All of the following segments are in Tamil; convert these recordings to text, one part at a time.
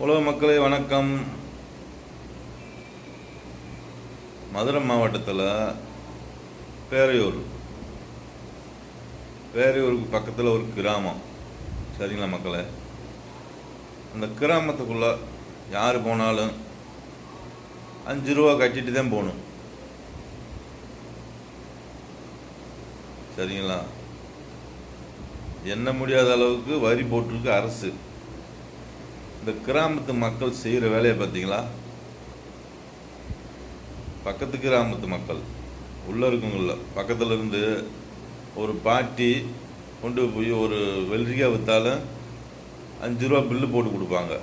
உலக மக்களே வணக்கம். மதுரை மாவட்டத்தில் பேரையூருக்கு பக்கத்தில் ஒரு கிராமம். சரிங்களா மக்களே? அந்த கிராமத்துக்குள்ளே யார் போனாலும் 5 ரூபா கட்டிட்டு தான் போகணும். சரிங்களா? எண்ண முடியாத அளவுக்கு வரி போட்டிருக்கு அரசு. இந்த கிராமத்து மக்கள் செய்கிற வேலையை பார்த்தீங்களா? பக்கத்து கிராமத்து மக்கள் உள்ளே இருக்குங்கள பக்கத்தில் இருந்து ஒரு பாட்டி கொண்டு போய் ஒரு வெள்ளரிக்காய் விற்றாலும் 5 ரூபா பில்லு போட்டு கொடுப்பாங்க.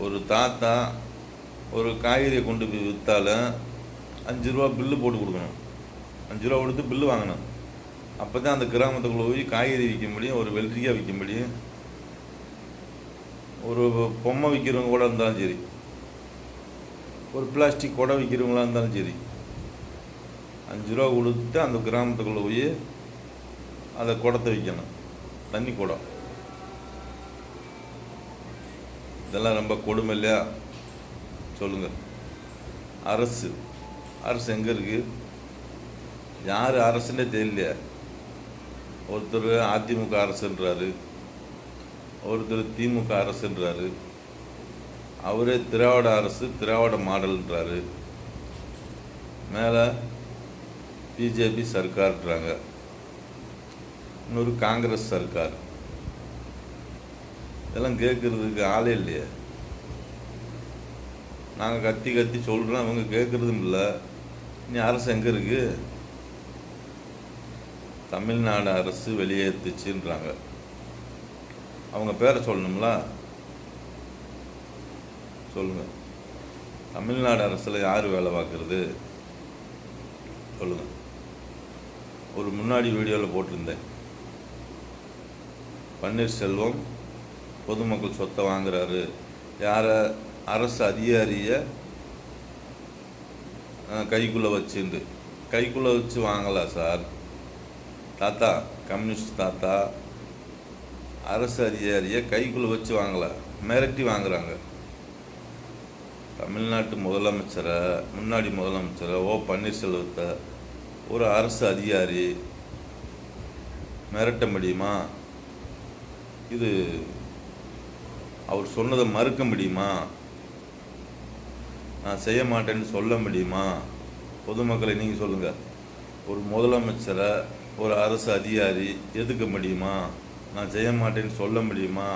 ஒரு தாத்தா ஒரு காய்கறியை கொண்டு போய் விற்றாலும் 5 ரூபா பில்லு போட்டு கொடுக்கணும். 5 ரூபா கொடுத்து பில்லு வாங்கணும். அப்போ தான் அந்த கிராமத்துக்குள்ளே போய் காய்கறி விற்க முடியும், ஒரு வெள்ளரிக்காய் விற்க முடியும். ஒரு பொம்மை விற்கிறவங்க கூட இருந்தாலும் சரி, ஒரு பிளாஸ்டிக் குடை விற்கிறவங்களா இருந்தாலும் சரி, 5 ரூபா கொடுத்து அந்த கிராமத்துக்குள்ளே போய் அதை குடத்தை விற்கணும். தண்ணி குடம். இதெல்லாம் ரொம்ப கொடுமை இல்லையா? சொல்லுங்கள். அரசு எங்கே இருக்குது? யார் அரசுன்னே தெரியலையா? ஒருத்தர் அதிமுக அரசுன்றாரு, ஒருத்தர் திமுக அரசுன்றாரு, அவரே திராவிட அரசு, திராவிட மாடல்ன்றாரு, மேலே பிஜேபி சர்க்கார்ன்றாங்க, இன்னொரு காங்கிரஸ் சர்க்கார். இதெல்லாம் கேட்குறதுக்கு ஆளே இல்லையே. நாங்கள் கத்தி சொல்கிறோம், அவங்க கேட்குறதும் இல்லை. இனி அரசு எங்கே இருக்குது? தமிழ்நாடு அரசு வெளியேற்றுச்சுன்றாங்க. அவங்க பேரை சொல்லணுங்களா? சொல்லுங்கள். தமிழ்நாடு அரசில் யார் வேலை பார்க்குறது? சொல்லுங்கள். ஒரு முன்னாடி வீடியோவில் போட்டிருந்தேன், பன்னீர்செல்வம் பொதுமக்கள் சொத்தை வாங்குறாரு. யாரை? அரசு அதிகாரியை கைக்குள்ளே வச்சு வாங்கலாம் சார். தாத்தா, கம்யூனிஸ்ட் தாத்தா அரசு அதிகாரியை கைக்குள்ளே வச்சு வாங்கலை, மிரட்டி வாங்குறாங்க. தமிழ்நாட்டு முதலமைச்சரை, முன்னாடி முதலமைச்சரை பன்னீர்செல்வத்தை ஒரு அரசு அதிகாரி மிரட்ட முடியுமா? இது அவர் சொன்னதை மறுக்க முடியுமா? நான் செய்ய மாட்டேன்னு சொல்ல முடியுமா? பொதுமக்களை நீங்கள் சொல்லுங்கள். ஒரு முதலமைச்சரை ஒரு அரசு அதிகாரி எதுக்க முடியுமா? நான் செய்ய மாட்டேன்னு சொல்ல முடியுமா?